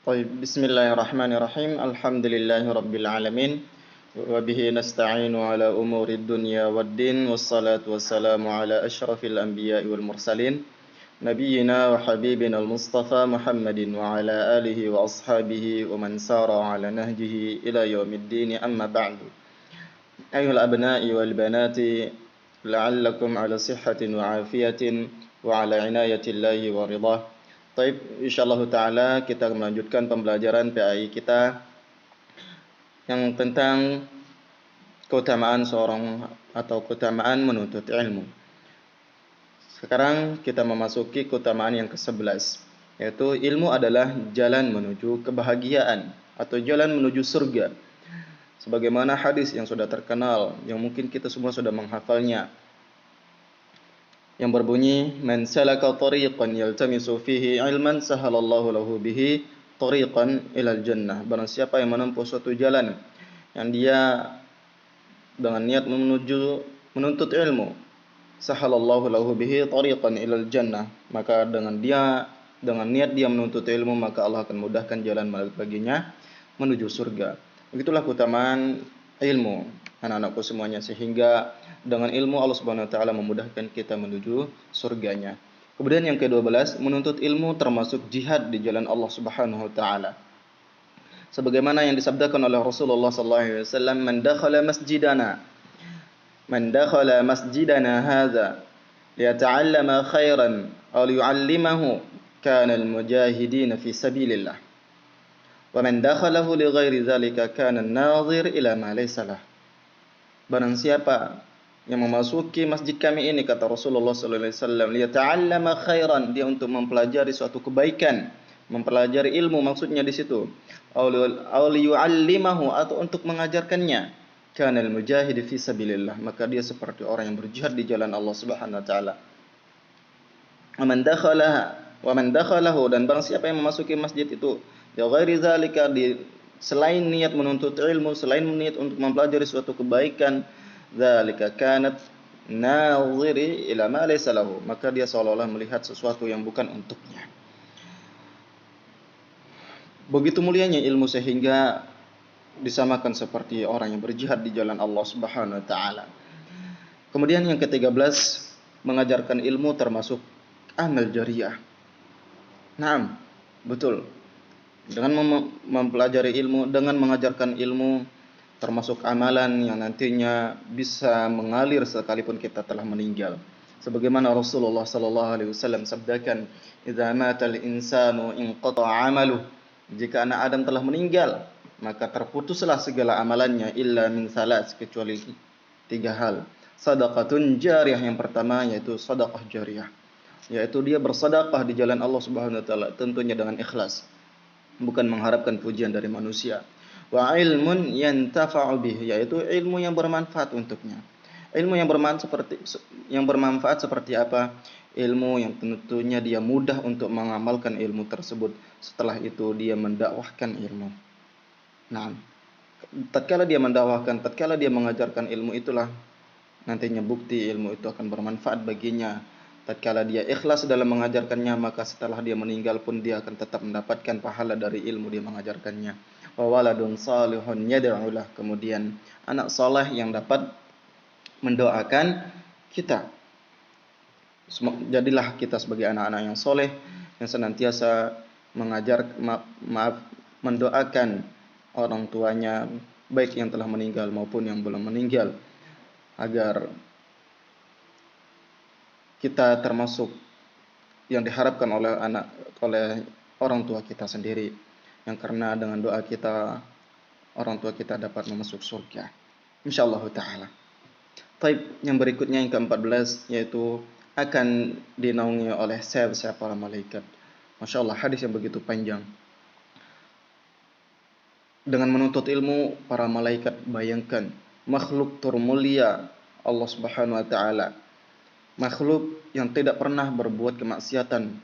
طيب بسم الله الرحمن الرحيم الحمد لله رب العالمين وبه نستعين على أمور الدنيا والدين والصلاة والسلام على أشرف الأنبياء والمرسلين نبينا وحبيبنا المصطفى محمد وعلى آله وأصحابه ومن سار على نهجه إلى يوم الدين أما بعد أيها الأبناء والبنات لعلكم على صحة وعافية وعلى عناية الله ورضاه. Taib, insyaallah taala kita melanjutkan pembelajaran PAI kita yang tentang keutamaan seorang atau keutamaan menuntut ilmu. Sekarang kita memasuki keutamaan yang ke-11, yaitu ilmu adalah jalan menuju kebahagiaan atau jalan menuju surga. Sebagaimana hadis yang sudah terkenal, yang mungkin kita semua sudah menghafalnya, yang berbunyi, "Man salaka tariqan yaltamisu fihi ilman sahalallahu lahu bihi tariqan ilal jannah." Barang siapa yang menempuh suatu jalan yang dia dengan niat menuntut ilmu, sahalallahu lahu bihi tariqan ilal jannah, maka dengan niat dia menuntut ilmu, maka Allah akan mudahkan jalan baginya menuju surga. Begitulah keutamaan ilmu, anak-anakku semuanya, sehingga dengan ilmu Allah Subhanahu wa taala memudahkan kita menuju surganya. Kemudian yang ke-12, menuntut ilmu termasuk jihad di jalan Allah Subhanahu wa taala. Sebagaimana yang disabdakan oleh Rasulullah sallallahu alaihi wasallam, man dakhala masjidana hadza liyata'allama khairan aw liyu'allimahu kana al-mujahidin fi sabilillah. Wa man dakhalahu li ghairi dzalika kana an-nadhir ila ma laysa lah. Barang siapa yang memasuki masjid kami ini, kata Rasulullah sallallahu alaihi wasallam, liyata'allama khairan, dia untuk mempelajari suatu kebaikan, mempelajari ilmu maksudnya di situ. Aw liyu'allimahu, atau untuk mengajarkannya. Kana al-mujahid fi sabilillah, maka dia seperti orang yang berjihad di jalan Allah Subhanahu wa taala. Wa man dakhalahu, dan barang siapa yang memasuki masjid itu, ya ghairi zalika, selain niat menuntut ilmu, selain niat untuk mempelajari suatu kebaikan, zalika kanat naziri ila ma laysa lahu, maka dia seolah-olah melihat sesuatu yang bukan untuknya. Begitu mulianya ilmu sehingga disamakan seperti orang yang berjihad di jalan Allah Subhanahu wa taala. Kemudian yang ke-13, mengajarkan ilmu termasuk amal jariyah. Naam, betul. Dengan mempelajari ilmu, dengan mengajarkan ilmu, termasuk amalan yang nantinya bisa mengalir sekalipun kita telah meninggal. Sebagaimana Rasulullah sallallahu alaihi wasallam sabdakan, "Idza matal insanu inqata'a 'amaluh." Jika anak Adam telah meninggal, maka terputuslah segala amalannya, illa min salas, kecuali 3 hal. Shadaqatun jariyah, yang pertama yaitu sedekah jariyah, yaitu dia bersedekah di jalan Allah Subhanahu wa taala, tentunya dengan ikhlas, bukan mengharapkan pujian dari manusia. Wa ilmun yantafa'u bih, yaitu ilmu yang bermanfaat untuknya. Ilmu yang bermanfaat seperti apa? Ilmu yang tentunya dia mudah untuk mengamalkan ilmu tersebut. Setelah itu dia mendakwahkan ilmu. Nah, tatkala dia mendakwahkan, tatkala dia mengajarkan ilmu, itulah nantinya bukti ilmu itu akan bermanfaat baginya. Tatkala dia ikhlas dalam mengajarkannya, maka setelah dia meninggal pun dia akan tetap mendapatkan pahala dari ilmu dia mengajarkannya. Wa waladun salihun yad'u lah, kemudian anak saleh yang dapat mendoakan kita. Jadilah kita sebagai anak-anak yang soleh, yang senantiasa mendoakan orang tuanya, baik yang telah meninggal maupun yang belum meninggal, agar kita termasuk yang diharapkan oleh orang tua kita sendiri, yang karena dengan doa kita orang tua kita dapat masuk surga, insyaallah taala. Taib, yang berikutnya yang ke-14, yaitu akan dinaungi oleh sayap-sayap para malaikat. Masya Allah, hadis yang begitu panjang. Dengan menuntut ilmu, para malaikat, bayangkan, makhluk termulia Allah Subhanahu wa taala, makhluk yang tidak pernah berbuat kemaksiatan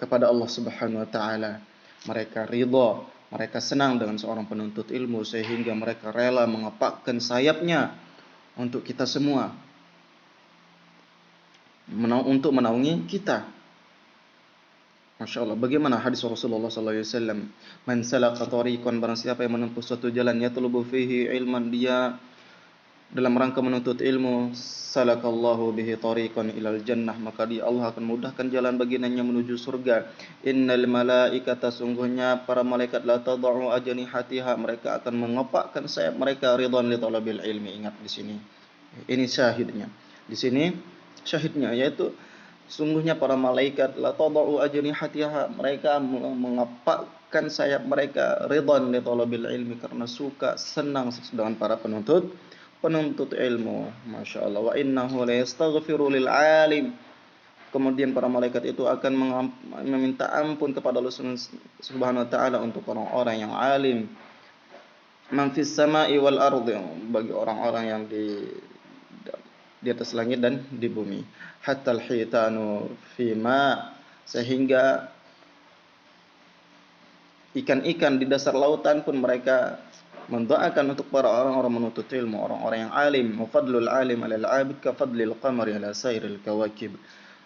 kepada Allah Subhanahu wa taala, mereka ridha, mereka senang dengan seorang penuntut ilmu, sehingga mereka rela mengepakkan sayapnya untuk kita semua, untuk menaungi kita. Masya Allah. Bagaimana hadis Rasulullah SAW? Man salaka tariqan, barang siapa yang menempuh suatu jalan, yatlubu fihi ilman, dia dalam rangka menuntut ilmu, salakallahu bihi tariqan ilal jannah, maka dia Allah akan mudahkan jalan baginanya menuju surga. Innal malaikata, sungguhnya para malaikat, la tad'u ajnihatiha, mereka akan mengepakkan sayap mereka, ridwan li talabil ilmi. Ingat di sini. Ini syahidnya. Di sini syahidnya yaitu sungguhnya para malaikat, la tad'u ajnihatiha, mereka mengepakkan sayap mereka, ridwan li talabil ilmi, karena suka senang dengan para penuntut ilmu. Masya Allah. Wa innahu la yastaghfiru lil alim. Kemudian para malaikat itu akan meminta ampun kepada Allah Subhanahu wa taala untuk orang-orang yang alim. Man fis sama'i wal ardi, bagi orang-orang yang di atas langit dan di bumi. Hatta al-hitanu fima, sehingga ikan-ikan di dasar lautan pun mereka mendoakan untuk para orang-orang menuntut ilmu, orang-orang yang alim. Fadlul alim 'alal 'abid ka fadlil qamari 'ala sairil kawakib.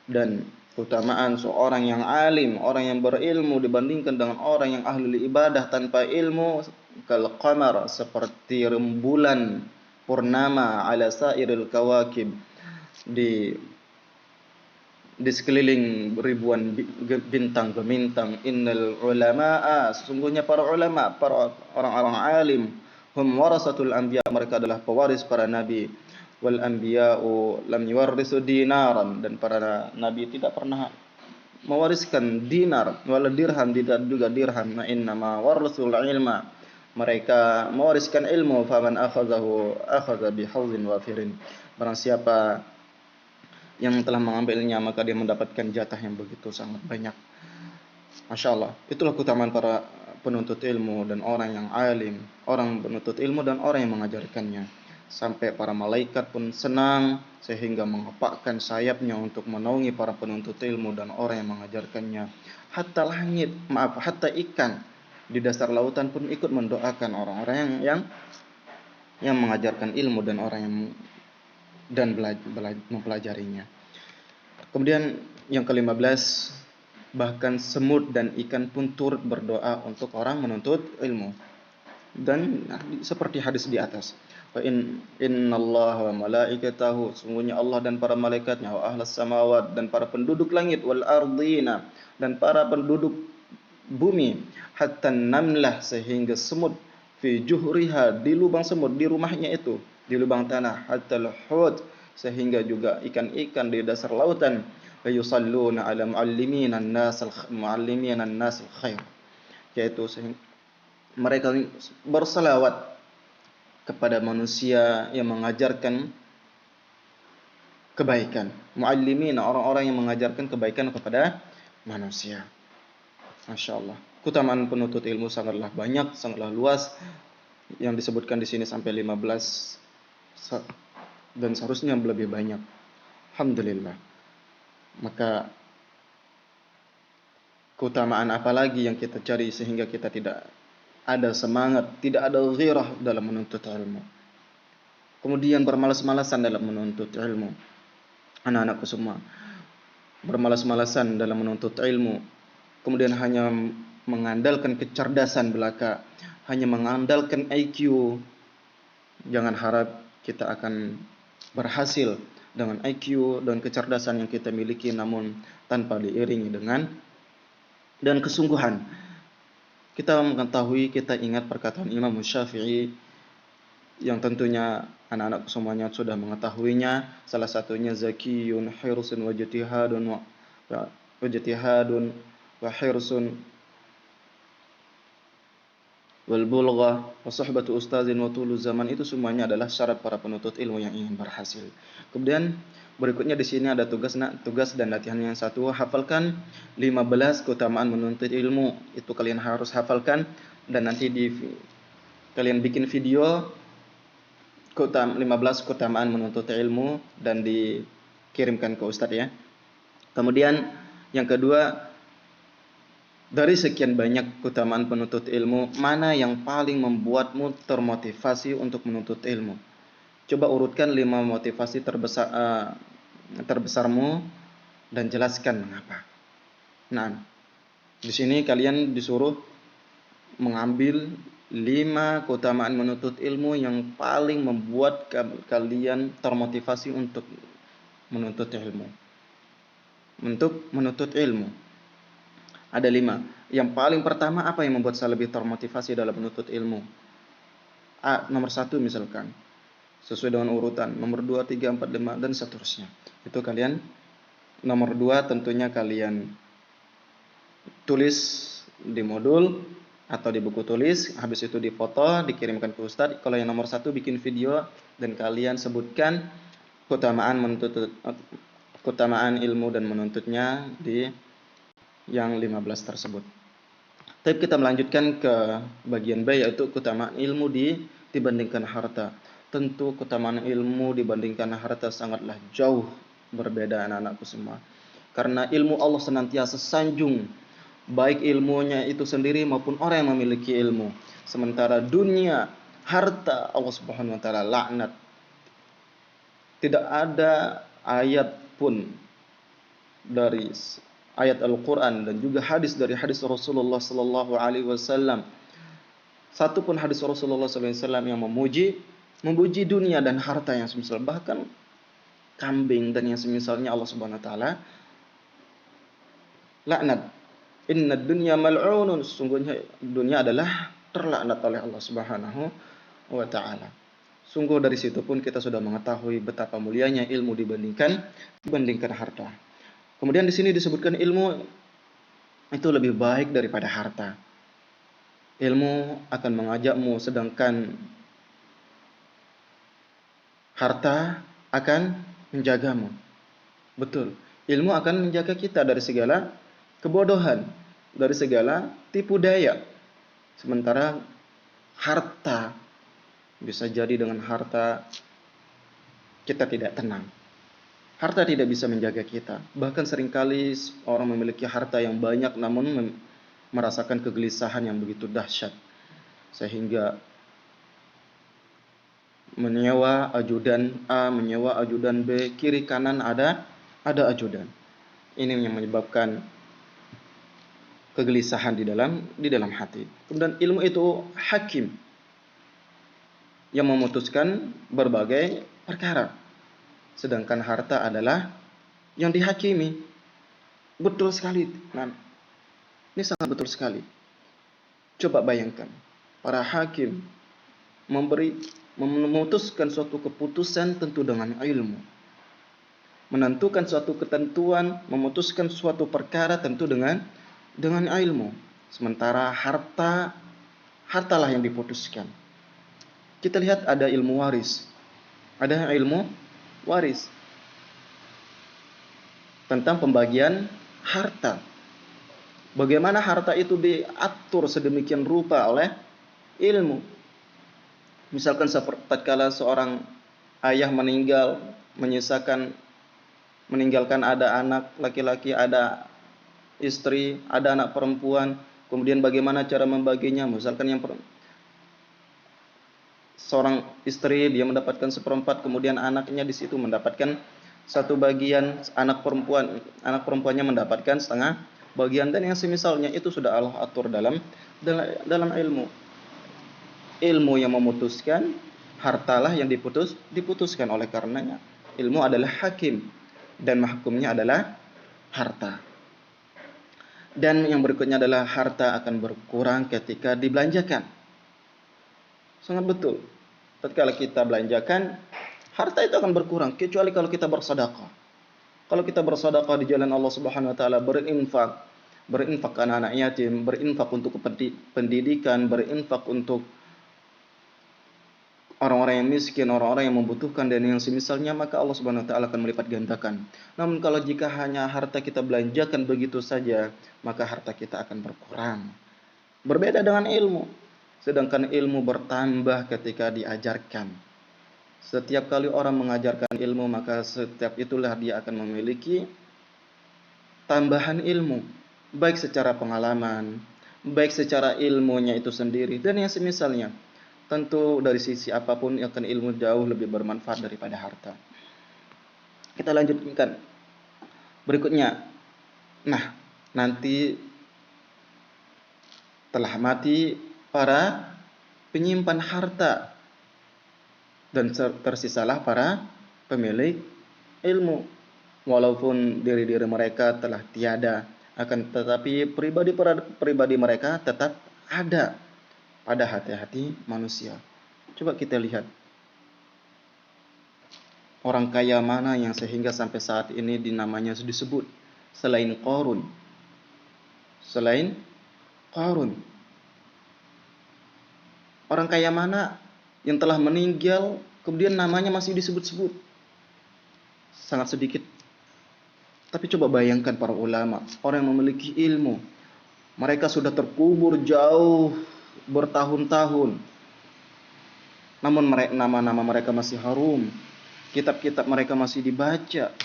Dan keutamaan seorang yang alim, orang yang berilmu dibandingkan dengan orang yang ahli ibadah tanpa ilmu, kal qamar, seperti rembulan purnama, 'ala sairil kawakib, di sekeliling ribuan bintang gemintang. Innal ulamaa, sesungguhnya para ulama, para orang-orang alim, hum warasatul anbiya, mereka adalah pewaris para nabi. Wal anbiya'u lam yuwarrisu dinaran, dan para nabi tidak pernah mewariskan dinar, wala dirham, tidak juga dirham. Innama warasul ilma, mereka mewariskan ilmu. Faman akhadhahu akhadha bihawzin wafirin, barang siapa yang telah mengambilnya, maka dia mendapatkan jatah yang begitu sangat banyak. Masya Allah. Itulah keutamaan para penuntut ilmu dan orang yang alim, orang penuntut ilmu dan orang yang mengajarkannya. Sampai para malaikat pun senang, sehingga mengepakkan sayapnya untuk menaungi para penuntut ilmu dan orang yang mengajarkannya. Hatta langit, hatta ikan di dasar lautan pun ikut mendoakan orang-orang yang mengajarkan ilmu dan orang yang mempelajarinya. Kemudian yang ke-15, bahkan semut dan ikan pun turut berdoa untuk orang menuntut ilmu. Dan seperti hadis di atas, wa innallaha wa malaikatahu, sungguhnya Allah dan para malaikatnya, wa ahlas samawat, dan para penduduk langit, wal ardina, dan para penduduk bumi, hatta namlah, sehingga semut, fi juhriha, di lubang semut, di rumahnya itu, di lubang tanah, hatta al-hut, sehingga juga ikan-ikan di dasar lautan, yusalluna ala muallimina an-nas al-khair, yaitu mereka berselawat kepada manusia yang mengajarkan kebaikan. Muallimina, orang-orang yang mengajarkan kebaikan kepada manusia. Masya Allah. Keutamaan penuntut ilmu sangatlah banyak, sangatlah luas. Yang disebutkan di sini sampai 15, dan seharusnya lebih banyak. Alhamdulillah. Maka keutamaan apa lagi yang kita cari sehingga kita tidak ada semangat, tidak ada ghirah dalam menuntut ilmu. Kemudian bermalas-malasan dalam menuntut ilmu. Anak-anakku semua, bermalas-malasan dalam menuntut ilmu. Kemudian hanya mengandalkan kecerdasan belaka, hanya mengandalkan IQ. Jangan harap kita akan berhasil dengan IQ dan kecerdasan yang kita miliki, namun tanpa diiringi dan kesungguhan. Kita mengetahui, kita ingat perkataan Imam Syafi'i yang tentunya anak-anak semuanya sudah mengetahuinya. Salah satunya, zakiyun hirsun wajtihadun wa hirsun wal bulghah wa suhbatu ustazin wa tulu zaman. Itu semuanya adalah syarat para penuntut ilmu yang ingin berhasil. Kemudian berikutnya di sini ada tugas dan latihan yang satu. Hafalkan 15 keutamaan menuntut ilmu. Itu kalian harus hafalkan, dan nanti kalian bikin video 15 keutamaan menuntut ilmu dan dikirimkan ke Ustadz ya. Kemudian yang kedua, dari sekian banyak keutamaan penuntut ilmu, mana yang paling membuatmu termotivasi untuk menuntut ilmu? Coba urutkan 5 motivasi terbesarmu dan jelaskan mengapa. Nah, Di sini kalian disuruh mengambil 5 keutamaan menuntut ilmu yang paling membuat kalian termotivasi untuk menuntut ilmu. Untuk menuntut ilmu. Ada 5. Yang paling pertama, apa yang membuat saya lebih termotivasi dalam menuntut ilmu? Nomor 1 misalkan. Sesuai dengan urutan. Nomor 2, 3, 4, 5, dan seterusnya. Itu kalian. Nomor 2 tentunya kalian tulis di modul atau di buku tulis, habis itu difoto, dikirimkan ke Ustadz. Kalau yang nomor 1 bikin video dan kalian sebutkan keutamaan ilmu dan menuntutnya di yang 15 tersebut. Tapi kita melanjutkan ke bagian B, yaitu keutamaan ilmu dibandingkan harta. Tentu keutamaan ilmu dibandingkan harta sangatlah jauh berbeda anak-anakku semua. Karena ilmu Allah senantiasa sanjung, baik ilmunya itu sendiri maupun orang yang memiliki ilmu. Sementara dunia, harta, Allah Subhanahu wa taala laknat. Tidak ada ayat pun dari ayat Al-Quran dan juga hadis dari hadis Rasulullah Sallallahu Alaihi Wasallam, satu pun hadis Rasulullah Sallallahu Alaihi Wasallam yang memuji dunia dan harta yang semisal, bahkan kambing dan yang semisalnya Allah Subhanahu Wa Taala laknat. Inna dunya mal'unun, sesungguhnya dunia adalah terlaknat oleh Allah Subhanahu Wa Taala. Sungguh dari situ pun kita sudah mengetahui betapa mulianya ilmu dibandingkan harta. Kemudian di sini disebutkan ilmu itu lebih baik daripada harta. Ilmu akan mengajakmu, sedangkan harta akan menjagamu. Betul. Ilmu akan menjaga kita dari segala kebodohan, dari segala tipu daya. Sementara harta, bisa jadi dengan harta kita tidak tenang. Harta tidak bisa menjaga kita. Bahkan seringkali orang memiliki harta yang banyak namun merasakan kegelisahan yang begitu dahsyat. Sehingga menyewa ajudan A, menyewa ajudan B, kiri kanan ada ajudan. Ini yang menyebabkan kegelisahan di dalam hati. Kemudian ilmu itu hakim yang memutuskan berbagai perkara. Sedangkan harta adalah yang dihakimi. Betul sekali. Nah, ini sangat betul sekali. Coba bayangkan, para hakim memutuskan suatu keputusan tentu dengan ilmu. Menentukan suatu ketentuan, memutuskan suatu perkara tentu dengan ilmu. Sementara hartalah yang diputuskan. Kita lihat ada ilmu waris. Ada ilmu waris tentang pembagian harta. Bagaimana harta itu diatur sedemikian rupa oleh ilmu. Misalkan tatkala seorang ayah meninggalkan ada anak laki-laki, ada istri, ada anak perempuan, kemudian bagaimana cara membaginya. Misalkan seorang istri dia mendapatkan 1/4, kemudian anaknya di situ mendapatkan 1 bagian, anak perempuannya mendapatkan 1/2 bagian, dan yang semisalnya itu sudah Allah atur dalam ilmu. Ilmu yang memutuskan, hartalah yang diputuskan. Oleh karenanya ilmu adalah hakim dan mahkumnya adalah harta. Dan yang berikutnya adalah harta akan berkurang ketika dibelanjakan. Sangat betul. Tatkala kita belanjakan, harta itu akan berkurang kecuali kalau kita bersedekah. Kalau kita bersedekah di jalan Allah Subhanahu wa taala, berinfak ke anak-anak yatim, berinfak untuk pendidikan, berinfak untuk orang-orang yang miskin, orang-orang yang membutuhkan dan yang semisalnya, maka Allah Subhanahu wa taala akan melipat gandakan. Namun kalau jika hanya harta kita belanjakan begitu saja, maka harta kita akan berkurang. Berbeda dengan ilmu. Sedangkan ilmu bertambah ketika diajarkan. Setiap kali orang mengajarkan ilmu, maka setiap itulah dia akan memiliki tambahan ilmu. Baik secara pengalaman, baik secara ilmunya itu sendiri, dan yang semisalnya. Tentu dari sisi apapun akan ilmu jauh lebih bermanfaat daripada harta. Kita lanjutkan berikutnya. Nah, nanti telah mati para penyimpan harta dan tersisalah para pemilik ilmu. Walaupun diri-diri mereka telah tiada, akan tetapi pribadi mereka tetap ada pada hati-hati manusia. Coba kita lihat, orang kaya mana yang sehingga sampai saat ini namanya disebut selain Qarun? Selain Qarun, orang kaya mana yang telah meninggal kemudian namanya masih disebut-sebut? Sangat sedikit. Tapi coba bayangkan para ulama, orang yang memiliki ilmu, mereka sudah terkubur jauh bertahun-tahun, namun nama-nama mereka masih harum, kitab-kitab mereka masih dibaca.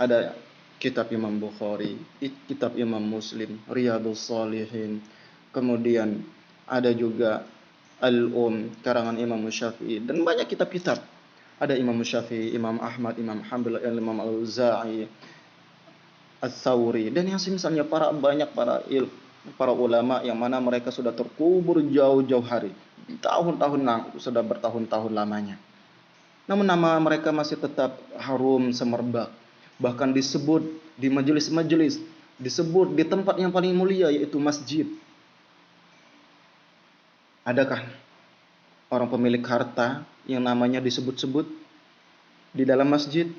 Ada kitab Imam Bukhari, kitab Imam Muslim, Riyadhus Shalihin, kemudian ada juga karangan Imam Syafi'i, dan banyak kitab-kitab. Ada Imam Syafi'i, Imam Ahmad, Imam Hanbal, Imam Al-Auza'i, Ats-Tsauri, dan yang semisalnya banyak para ulama yang mana mereka sudah terkubur jauh-jauh hari, sudah bertahun-tahun lamanya. Namun nama mereka masih tetap harum semerbak. Bahkan disebut di majelis-majelis, disebut di tempat yang paling mulia, yaitu masjid. Adakah orang pemilik harta yang namanya disebut-sebut di dalam masjid?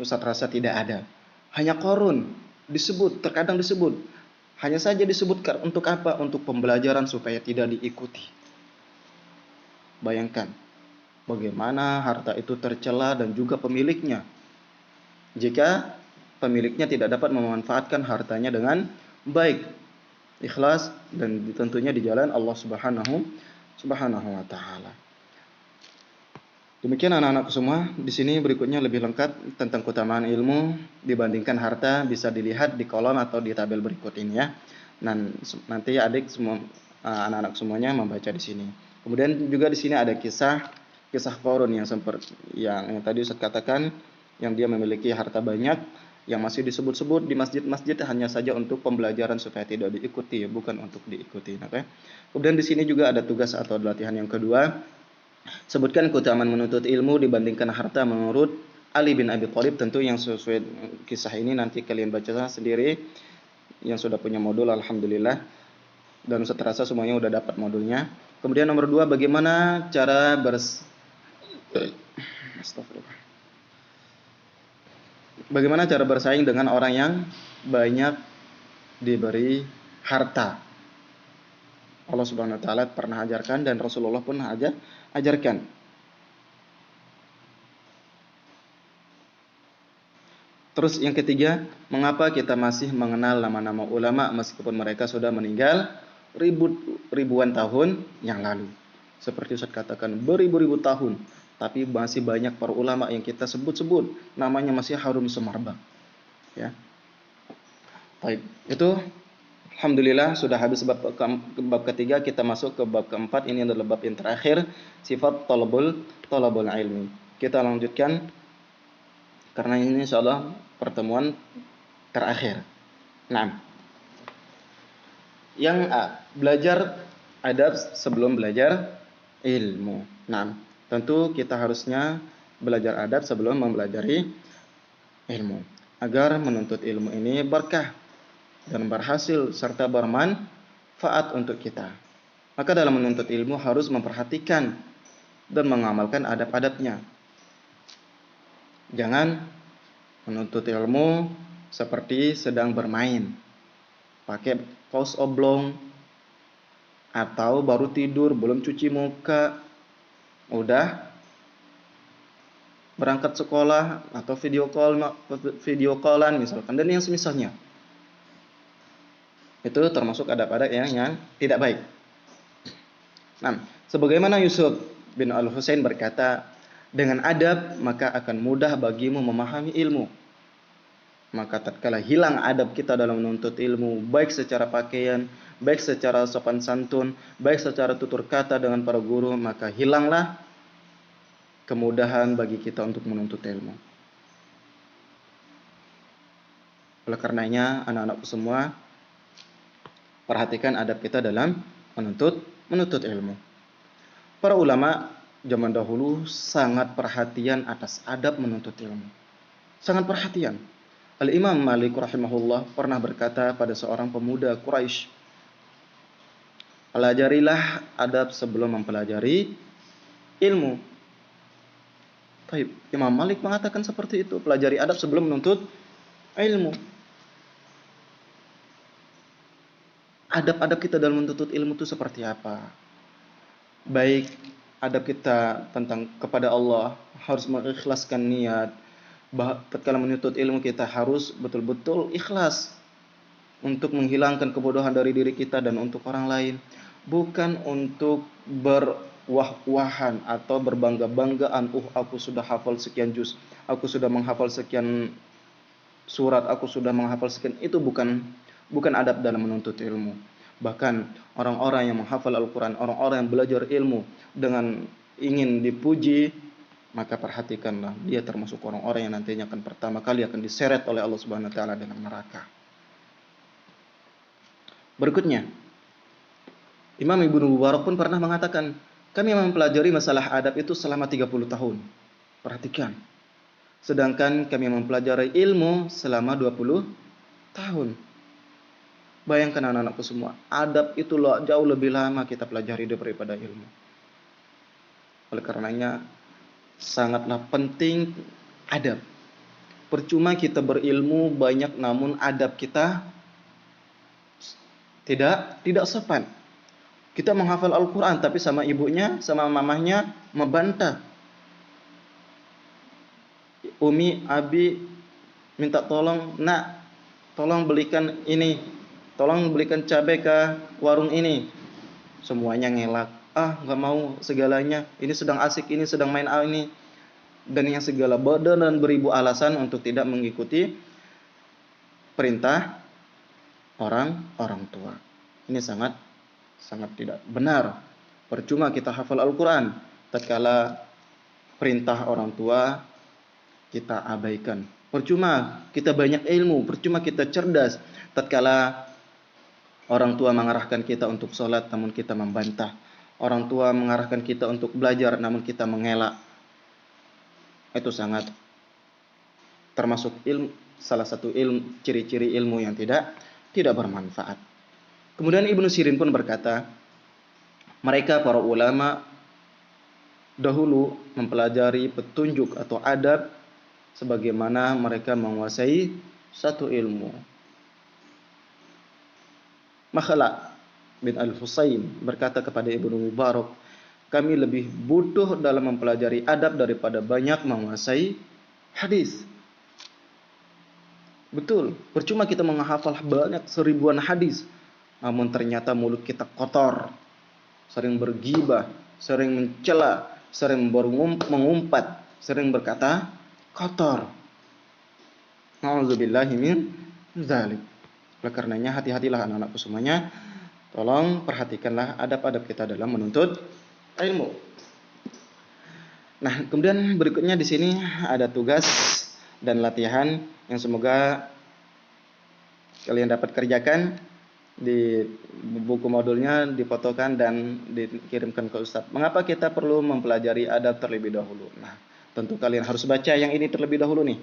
Ustaz rasa tidak ada. Hanya Qarun disebut, terkadang disebut. Hanya saja disebutkan untuk apa? Untuk pembelajaran supaya tidak diikuti. Bayangkan bagaimana harta itu tercela dan juga pemiliknya. Jika pemiliknya tidak dapat memanfaatkan hartanya dengan baik, ikhlas, dan tentunya di jalan Allah Subhanahu wa taala. Demikian anak-anakku semua, di sini berikutnya lebih lengkap tentang keutamaan ilmu dibandingkan harta, bisa dilihat di kolom atau di tabel berikut ini ya. Dan nanti adik semua, anak-anak semuanya membaca di sini. Kemudian juga di sini ada kisah Qarun yang tadi Ustaz katakan, yang dia memiliki harta banyak yang masih disebut-sebut di masjid-masjid hanya saja untuk pembelajaran supaya tidak diikuti, bukan untuk diikuti. Okay? Kemudian di sini juga ada tugas atau latihan yang kedua. Sebutkan keutamaan menuntut ilmu dibandingkan harta menurut Ali bin Abi Thalib. Tentu yang sesuai kisah ini nanti kalian baca sendiri. Yang sudah punya modul, alhamdulillah. Dan Ustaz rasa semuanya udah dapat modulnya. Kemudian nomor 2, bagaimana cara Bagaimana cara bersaing dengan orang yang banyak diberi harta. Allah Subhanahu wa taala pernah ajarkan dan Rasulullah pun ajarkan. Terus yang ketiga, mengapa kita masih mengenal nama-nama ulama meskipun mereka sudah meninggal ribuan tahun yang lalu. Seperti Ustaz katakan, beribu-ribu tahun, tapi masih banyak para ulama yang kita sebut-sebut, namanya masih harum semerbak. Ya. Baik, itu alhamdulillah sudah habis bab ketiga, kita masuk ke bab keempat. Ini adalah bab yang terakhir, sifat talabul ilmi. Kita lanjutkan karena ini insyaallah pertemuan terakhir. Nah, yang A, belajar adab sebelum belajar ilmu. Nah, tentu kita harusnya belajar adab sebelum mempelajari ilmu agar menuntut ilmu ini berkah dan berhasil serta bermanfaat untuk kita. Maka dalam menuntut ilmu harus memperhatikan dan mengamalkan adab-adabnya. Jangan menuntut ilmu seperti sedang bermain, pakai kaos oblong, atau baru tidur, belum cuci muka, udah berangkat sekolah atau video callan misalkan, dan yang semisalnya. Itu termasuk adab-adab yang tidak baik. Nah, sebagaimana Yusuf bin Al-Husain berkata, dengan adab maka akan mudah bagimu memahami ilmu. Maka tatkala hilang adab kita dalam menuntut ilmu, baik secara pakaian, baik secara sopan santun, baik secara tutur kata dengan para guru, maka hilanglah kemudahan bagi kita untuk menuntut ilmu. Oleh karenanya, anak-anakku semua, perhatikan adab kita dalam menuntut ilmu. Para ulama zaman dahulu sangat perhatian atas adab menuntut ilmu. Sangat perhatian. Al-Imam Malik rahimahullah pernah berkata pada seorang pemuda Quraisy, pelajarilah adab sebelum mempelajari ilmu. Baik, Imam Malik mengatakan seperti itu, pelajari adab sebelum menuntut ilmu. Adab-adab kita dalam menuntut ilmu itu seperti apa? Baik adab kita tentang kepada Allah, harus mengikhlaskan niat. Tatkala menuntut ilmu kita harus betul-betul ikhlas untuk menghilangkan kebodohan dari diri kita dan untuk orang lain, bukan untuk berwah-wahan atau berbangga-banggaan, aku sudah hafal sekian juz, aku sudah menghafal sekian surat, aku sudah menghafal sekian. Itu bukan adab dalam menuntut ilmu. Bahkan orang-orang yang menghafal Al-Quran, orang-orang yang belajar ilmu dengan ingin dipuji, maka perhatikanlah, dia termasuk orang-orang yang nantinya akan pertama kali akan diseret oleh Allah Subhanahu wa taala dengan neraka. Berikutnya, Imam Ibnu Mubarak pun pernah mengatakan, kami mempelajari masalah adab itu selama 30 tahun. Perhatikan. Sedangkan kami mempelajari ilmu selama 20 tahun. Bayangkan anak-anakku semua, adab itu jauh lebih lama kita pelajari daripada ilmu. Oleh karenanya, sangatlah penting adab. Percuma kita berilmu banyak namun adab kita tidak sopan. Kita menghafal Al-Quran tapi sama ibunya, sama mamahnya membantah. Umi, abi minta tolong, nak, tolong belikan ini, tolong belikan cabai ke warung ini. Semuanya ngelak. Nggak mau segalanya. Ini sedang asik, ini sedang main ini. Dan yang segala bodoh dan beribu alasan untuk tidak mengikuti perintah orang tua. Ini sangat tidak benar. Percuma kita hafal Al-Quran, tatkala perintah orang tua kita abaikan. Percuma kita banyak ilmu, percuma kita cerdas, tatkala orang tua mengarahkan kita untuk sholat namun kita membantah. Orang tua mengarahkan kita untuk belajar namun kita mengelak. Itu sangat termasuk salah satu ciri-ciri ilmu yang tidak bermanfaat. Kemudian Ibnu Sirin pun berkata, mereka para ulama dahulu mempelajari petunjuk atau adab sebagaimana mereka menguasai satu ilmu. Makhlad bin Al-Husayn berkata kepada Ibnu Mubarak, kami lebih butuh dalam mempelajari adab daripada banyak menguasai hadis. Betul, percuma kita menghafal banyak seribuan hadis, namun ternyata mulut kita kotor, sering bergibah, sering mencela, sering mengumpat, sering berkata kotor. Nauzubillahi min dzalik. Oleh karenanya hati-hatilah anak-anakku semuanya, tolong perhatikanlah adab-adab kita dalam menuntut ilmu. Nah, kemudian berikutnya di sini ada tugas dan latihan yang semoga kalian dapat kerjakan. Di buku modulnya difotokan dan dikirimkan ke Ustadz. Mengapa kita perlu mempelajari adab terlebih dahulu? Nah, tentu kalian harus baca yang ini terlebih dahulu nih.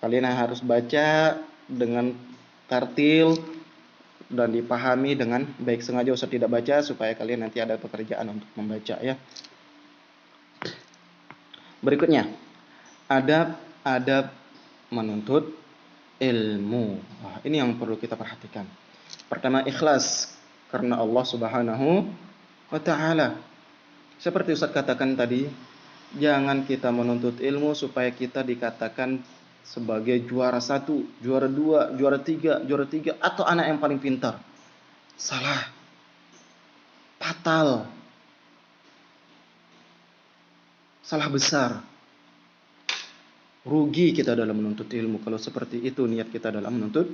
Kalian harus baca dengan tartil dan dipahami dengan baik. Sengaja Ustadz tidak baca supaya kalian nanti ada pekerjaan untuk membaca ya. Berikutnya, adab menuntut ilmu. Ini yang perlu kita perhatikan. Pertama, ikhlas karena Allah Subhanahu wa taala. Seperti Ustaz katakan tadi, jangan kita menuntut ilmu supaya kita dikatakan sebagai juara 1, juara 2, juara 3, atau anak yang paling pintar. Salah. Fatal. Salah besar. Rugi kita dalam menuntut ilmu kalau seperti itu niat kita dalam menuntut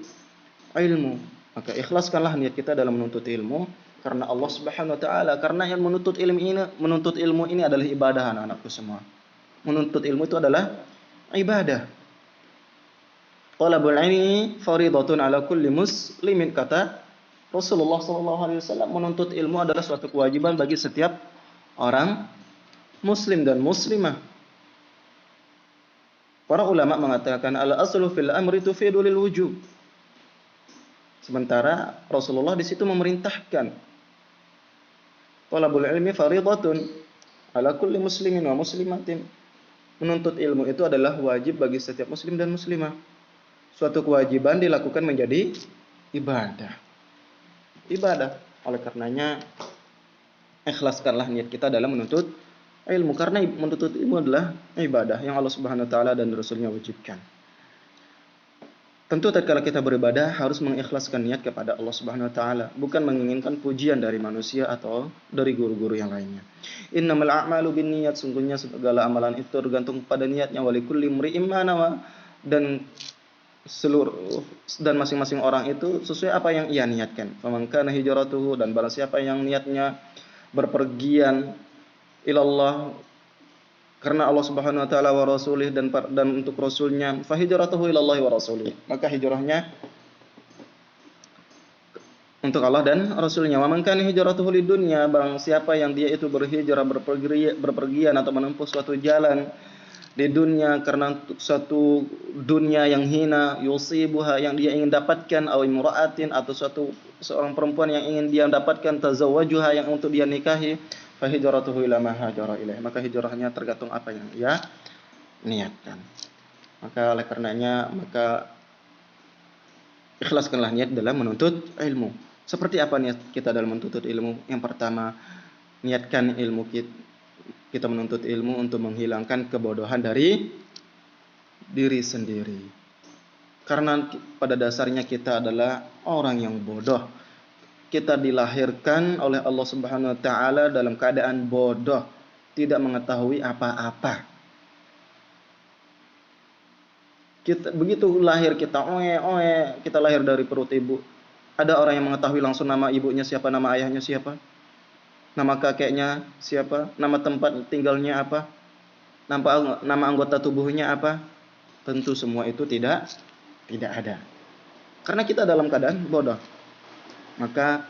ilmu. Maka ikhlaskanlah niat kita dalam menuntut ilmu karena Allah Subhanahu wa taala, karena yang menuntut ilmu ini adalah ibadah anak-anakku semua. Menuntut ilmu itu adalah ibadah. Talabul ilmi faridatun ala kulli muslimin, kata Rasulullah sallallahu alaihi wasallam. Menuntut ilmu adalah suatu kewajiban bagi setiap orang muslim dan muslimah. Para ulama mengatakan al-aslu fil amri tufidu lil wujub. Sementara Rasulullah di situ memerintahkan. Talabul ilmi faridatun ala kulli muslimin wa muslimatin. Menuntut ilmu itu adalah wajib bagi setiap muslim dan muslimah. Suatu kewajiban dilakukan menjadi ibadah. Ibadah. Oleh karenanya ikhlaskanlah niat kita dalam menuntut ilmu, karena menuntut ilmu adalah ibadah yang Allah Subhanahu wa taala dan Rasulnya wajibkan. Tentu tatkala kita beribadah harus mengikhlaskan niat kepada Allah Subhanahu wa taala, bukan menginginkan pujian dari manusia atau dari guru-guru yang lainnya. Innamal a'malu binniyat, sungguhnya segala amalan itu tergantung pada niatnya, walikulli imri'in ma nawa, dan masing-masing orang itu sesuai apa yang ia niatkan. Faman kana hijratuhu, dan barang siapa yang niatnya berpergian ilallah karena Allah Subhanahu wa taala wa rasulih, dan untuk rasulnya, fa hijratuhu ilallahi wa rasulih, maka hijrahnya untuk Allah dan rasulnya. Wa man kana hijratuhu lidunya, barang siapa yang dia itu berhijrah berpergian atau menempuh suatu jalan di dunia karena untuk suatu dunia yang hina, yusibuha, yang dia ingin dapatkan, aw imra'atin, atau seorang perempuan yang ingin dia dapatkan, tazawwajuha, yang untuk dia nikahi, fa hijratuhu ila ma hajara ilaih, maka hijrahnya tergantung apa yang ia niatkan. Maka oleh karenanya, maka ikhlaskanlah niat dalam menuntut ilmu. Seperti apa niat kita dalam menuntut ilmu? Yang pertama, niatkan ilmu kita menuntut ilmu untuk menghilangkan kebodohan dari diri sendiri. Karena pada dasarnya kita adalah orang yang bodoh. Kita dilahirkan oleh Allah Subhanahu wa taala dalam keadaan bodoh, tidak mengetahui apa-apa. Kita begitu lahir kita kita lahir dari perut ibu. Ada orang yang mengetahui langsung nama ibunya siapa, nama ayahnya siapa, nama kakeknya siapa, nama tempat tinggalnya apa, nama anggota tubuhnya apa? Tentu semua itu tidak ada. Karena kita dalam keadaan bodoh. Maka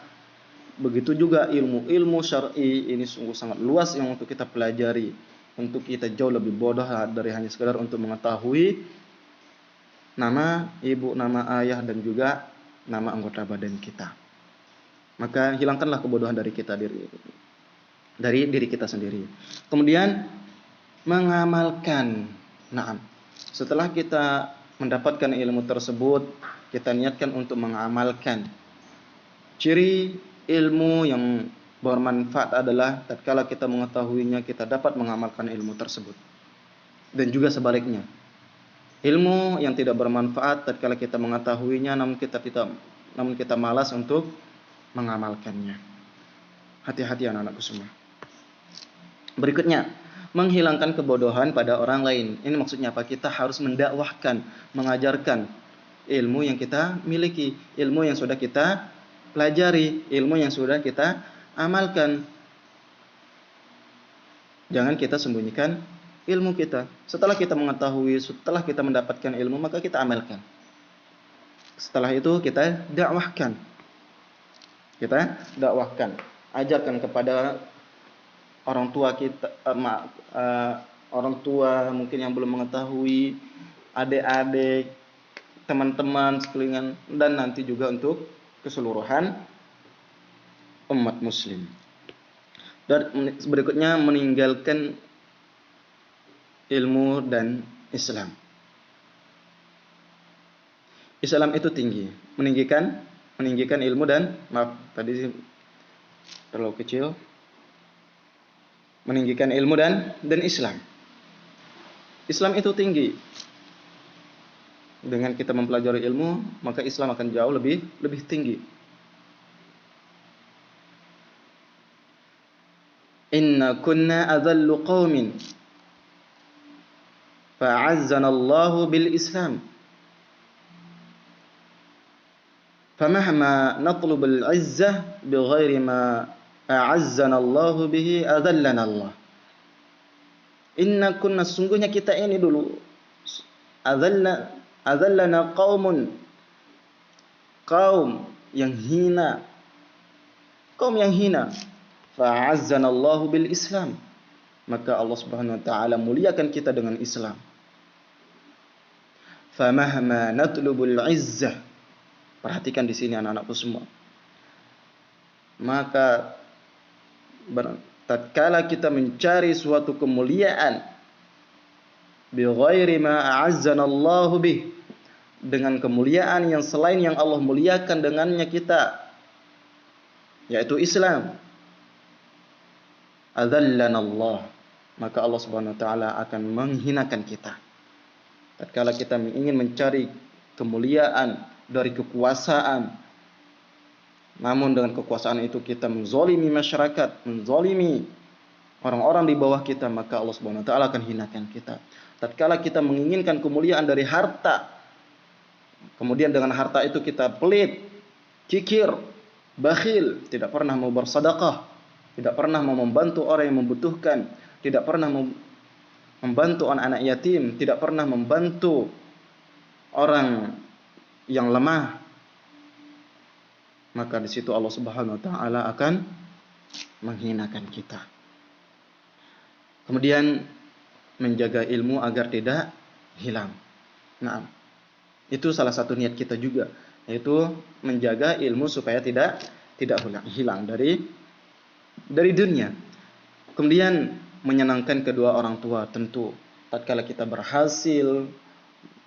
begitu juga ilmu syar'i ini sungguh sangat luas yang untuk kita pelajari. Untuk kita jauh lebih bodoh dari hanya sekedar untuk mengetahui nama ibu, nama ayah, dan juga nama anggota badan kita. Maka hilangkanlah kebodohan dari diri kita sendiri. Kemudian mengamalkan. Naam. Setelah kita mendapatkan ilmu tersebut, kita niatkan untuk mengamalkan. Ciri ilmu yang bermanfaat adalah tatkala kita mengetahuinya, kita dapat mengamalkan ilmu tersebut. Dan juga sebaliknya. Ilmu yang tidak bermanfaat tatkala kita mengetahuinya namun kita malas untuk mengamalkannya. Hati-hati anak-anakku semua. Berikutnya, menghilangkan kebodohan pada orang lain. Ini maksudnya apa? Kita harus mendakwahkan, mengajarkan ilmu yang kita miliki, ilmu yang sudah kita pelajari, ilmu yang sudah kita amalkan. Jangan kita sembunyikan ilmu kita. Setelah kita mengetahui, setelah kita mendapatkan ilmu, maka kita amalkan. Setelah itu kita dakwahkan. Ajarkan kepada orang tua kita, orang tua mungkin yang belum mengetahui, adik-adik, teman-teman sekeliling, dan nanti juga untuk keseluruhan umat muslim. Dan berikutnya meninggalkan ilmu dan Islam. Islam itu tinggi, meninggikan ilmu dan tadi terlalu kecil. Meninggikan ilmu dan Islam. Islam itu tinggi. Dengan kita mempelajari ilmu, maka Islam akan jauh lebih tinggi. Inna kunna adhallu qaumin fa'azzana Allahu bil Islam. Famahma natlubul izzah bighairi ma a'azzana Allahu bihi adallana Allah. Inna kunna, sungguhnya kita ini dulu Adzallana kaum yang hina, fa'azzanallahu bil Islam, maka Allah Subhanahu wa taala muliakan kita dengan Islam. Famahma natlubul izzah, perhatikan di sini anak-anakku semua, maka tatkala kita mencari suatu kemuliaan bi ghairi ma a'azzanallahu bih, dengan kemuliaan yang selain yang Allah muliakan dengannya kita, yaitu Islam, adzallanallah, maka Allah Subhanahu wa taala akan menghinakan kita. Tatkala kita ingin mencari kemuliaan dari kekuasaan, namun dengan kekuasaan itu kita menzalimi masyarakat, menzalimi orang-orang di bawah kita, maka Allah Subhanahu wa taala akan hinakan kita. Tatkala kita menginginkan kemuliaan dari harta, kemudian dengan harta itu kita pelit, kikir, bakhil, tidak pernah mau bersedekah, tidak pernah mau membantu orang yang membutuhkan, tidak pernah membantu anak-anak yatim, tidak pernah membantu orang yang lemah, maka di situ Allah Subhanahu wa taala akan menghinakan kita. Kemudian menjaga ilmu agar tidak hilang. Nah, itu salah satu niat kita juga, yaitu menjaga ilmu supaya tidak hilang dari dunia. Kemudian menyenangkan kedua orang tua, tentu tatkala kita berhasil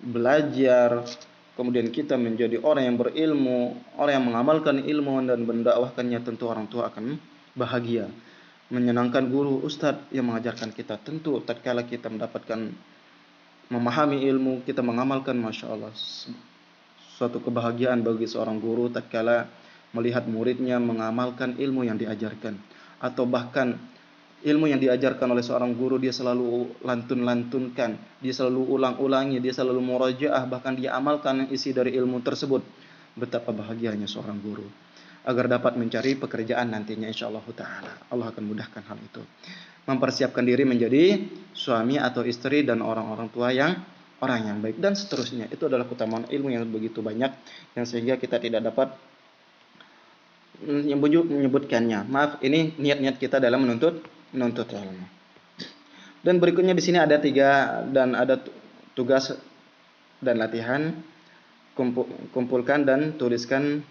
belajar, kemudian kita menjadi orang yang berilmu, orang yang mengamalkan ilmu dan mendakwahkannya, tentu orang tua akan bahagia. Menyenangkan guru, ustadz yang mengajarkan kita, tentu tatkala kita mendapatkan memahami ilmu, kita mengamalkan, masya Allah, suatu kebahagiaan bagi seorang guru tatkala melihat muridnya mengamalkan ilmu yang diajarkan, atau bahkan ilmu yang diajarkan oleh seorang guru dia selalu lantun-lantunkan, dia selalu ulang-ulangi, dia selalu murajaah, bahkan dia amalkan isi dari ilmu tersebut. Betapa bahagianya seorang guru agar dapat mencari pekerjaan nantinya, insyaallah taala. Allah akan mudahkan hal itu. Mempersiapkan diri menjadi suami atau istri dan orang-orang tua yang orang yang baik dan seterusnya. Itu adalah keutamaan ilmu yang begitu banyak yang sehingga kita tidak dapat menyebutkannya. Maaf, ini niat-niat kita dalam menuntut ilmu. Dan berikutnya di sini ada tugas dan latihan. Kumpulkan dan tuliskan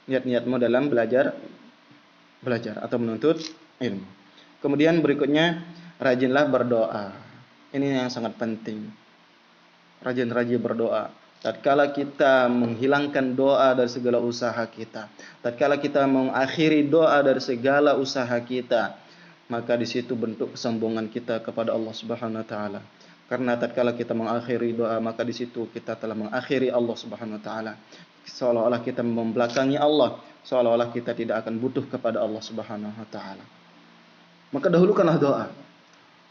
niat-niatmu dalam belajar atau menuntut ilmu. Kemudian berikutnya, rajinlah berdoa. Ini yang sangat penting. Rajin-rajin berdoa. Tatkala kita menghilangkan doa dari segala usaha kita, tatkala kita mengakhiri doa dari segala usaha kita, maka di situ bentuk kesombongan kita kepada Allah Subhanahu wa taala. Karena tatkala kita mengakhiri doa, maka di situ kita telah mengakhiri Allah Subhanahu wa taala. Seolah-olah kita membelakangi Allah, seolah-olah kita tidak akan butuh kepada Allah Subhanahu wa taala. Maka dahulukanlah doa.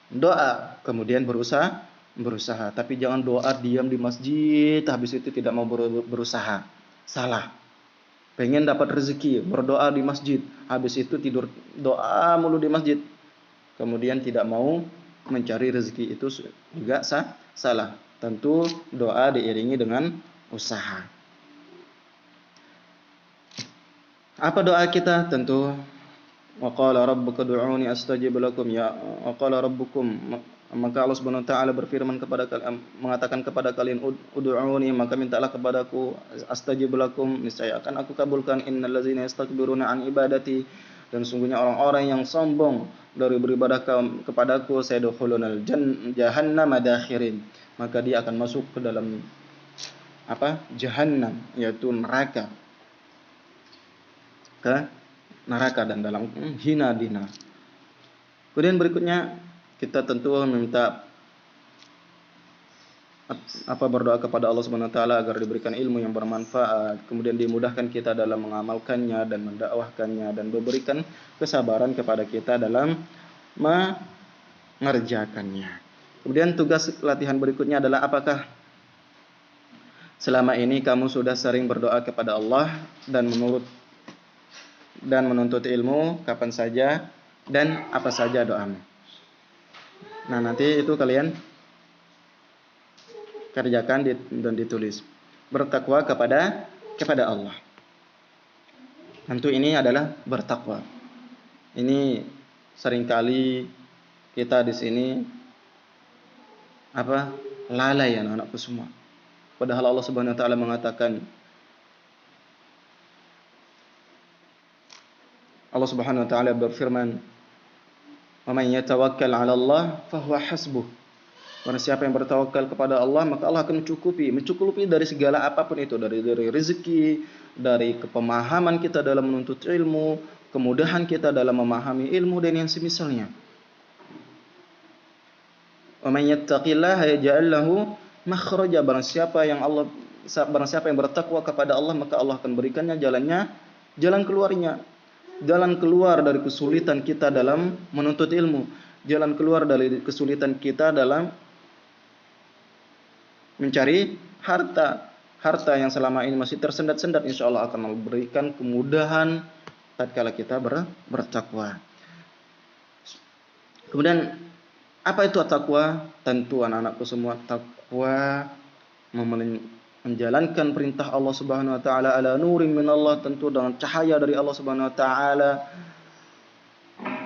Doa, kemudian berusaha, tapi jangan doa diam di masjid, habis itu tidak mau berusaha. Salah. Pengen dapat rezeki, berdoa di masjid, habis itu tidur doa mulu di masjid, kemudian tidak mau mencari rezeki, itu juga salah. Tentu doa diiringi dengan usaha. Apa doa kita? Tentu wa qala rabbuka ud'uni astajib lakum, ya wa qala rabbukum, maka Allah Subhanahu wa taala berfirman mengatakan kepada kalian, ud'uni, maka mintalah kepadaku, astajib lakum, niscaya akan aku kabulkan, innal ladzina yastakbiruna an ibadati, dan sungguhnya orang-orang yang sombong dari beribadah kepadaku, sayadkhulunal jahannama dakhirin, maka dia akan masuk ke dalam jahannam, yaitu neraka, dan dalam hina dina. Kemudian berikutnya kita tentu meminta berdoa kepada Allah Subhanahu wa taala agar diberikan ilmu yang bermanfaat, kemudian dimudahkan kita dalam mengamalkannya dan mendakwahkannya, dan diberikan kesabaran kepada kita dalam mengerjakannya. Kemudian tugas latihan berikutnya adalah, apakah selama ini kamu sudah sering berdoa kepada Allah dan menuntut ilmu kapan saja dan apa saja doamu? Nah, nanti itu kalian kerjakan dan ditulis. Bertakwa kepada Allah. Tentu ini adalah bertakwa. Ini seringkali kita di sini lalai anak-anakku semua. Padahal Allah Subhanahu wa taala mengatakan, Allah Subhanahu wa taala berfirman, "Wa man yatawakkal 'ala Allah fahuwa hasbuh." Barang siapa yang bertawakal kepada Allah, maka Allah akan mencukupi dari segala apapun itu, dari rezeki, dari kepemahaman kita dalam menuntut ilmu, kemudahan kita dalam memahami ilmu dan yang semisalnya. Wa man yattaqillaha yaj'al lahu makhraja. Barang siapa yang bertakwa kepada Allah, maka Allah akan berikannya jalan keluarnya. Jalan keluar dari kesulitan kita dalam menuntut ilmu, jalan keluar dari kesulitan kita dalam mencari harta yang selama ini masih tersendat-sendat, insya Allah akan memberikan kemudahan tatkala kita bertakwa. Kemudian apa itu takwa? Tentu anak-anakku semua, takwa menjalankan perintah Allah Subhanahu wa taala ala nurin min Allah, tentu dengan cahaya dari Allah Subhanahu wa taala.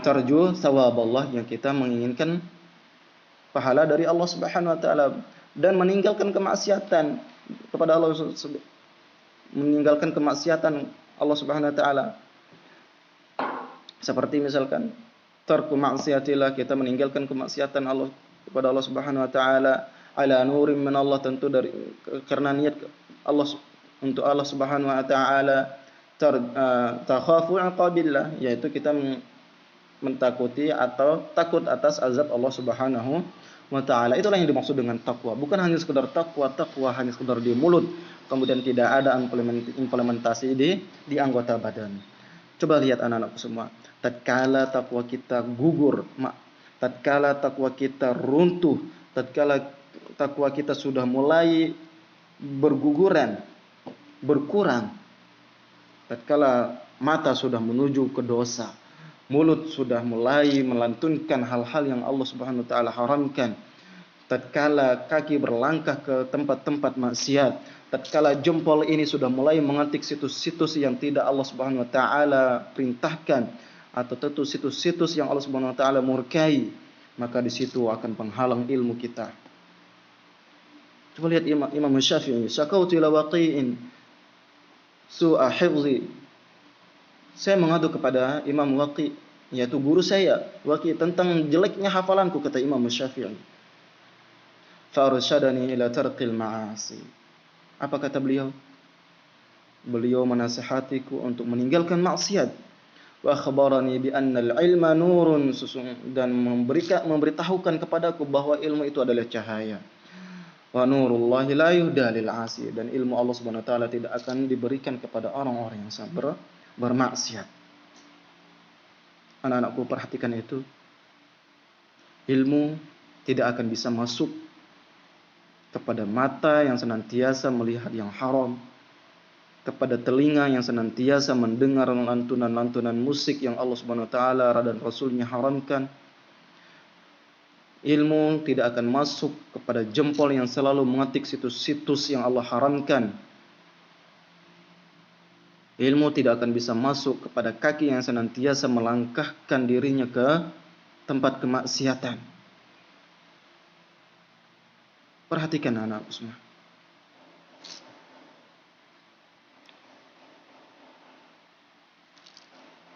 Tarju thawab Allah, yang kita menginginkan pahala dari Allah Subhanahu wa taala, dan meninggalkan kemaksiatan kepada Allah, meninggalkan kemaksiatan Allah Subhanahu wa taala. Seperti misalkan tarku maksiatillah, kita meninggalkan kemaksiatan Allah kepada Allah Subhanahu wa taala ala nurim min Allah, tentu karena niat Allah untuk Allah Subhanahu wa taala. Takhafu iqabillah, yaitu kita mentakuti atau takut atas azab Allah Subhanahu wa taala. Itulah yang dimaksud dengan takwa. Bukan hanya sekedar takwa hanya sekedar di mulut, kemudian tidak ada implementasi di anggota badan. Coba lihat anak-anakku semua, tatkala takwa kita gugur, tatkala takwa kita runtuh, tatkala takwa kita sudah mulai berguguran, berkurang, tatkala mata sudah menuju ke dosa, mulut sudah mulai melantunkan hal-hal yang Allah Subhanahu wa taala haramkan, tatkala kaki berlangkah ke tempat-tempat maksiat, tatkala jempol ini sudah mulai mengetik situs-situs yang tidak Allah Subhanahu wa taala perintahkan, atau tentu situs-situs yang Allah Subhanahu wa taala murkai, maka di situ akan penghalang ilmu kita. Coba lihat Imam Syafi'i, syakautu ila waqi'in su'a hifzi. Saya mengadu kepada Imam Waqi', yaitu guru saya, Waqi', tentang jeleknya hafalanku, kata Imam Syafi'i. Farsyadani ila tarqil ma'asi. Apa kata beliau? Beliau menasihatiku untuk meninggalkan maksiat. Wa akhbarani bi anna al-ilma nurun, dan memberitahukan kepadaku bahwa ilmu itu adalah cahaya. Wa nurullahi la yuhda lil 'asi, dan ilmu Allah Subhanahu wa taala tidak akan diberikan kepada orang-orang yang bermaksiat. Anak-anakku, perhatikan itu. Ilmu tidak akan bisa masuk kepada mata yang senantiasa melihat yang haram, kepada telinga yang senantiasa mendengar lantunan-lantunan musik yang Allah Subhanahu wa taala dan Rasulnya haramkan. Ilmu tidak akan masuk kepada jempol yang selalu mengetik situs-situs yang Allah haramkan. Ilmu tidak akan bisa masuk kepada kaki yang senantiasa melangkahkan dirinya ke tempat kemaksiatan. Perhatikan anak-anakku semua.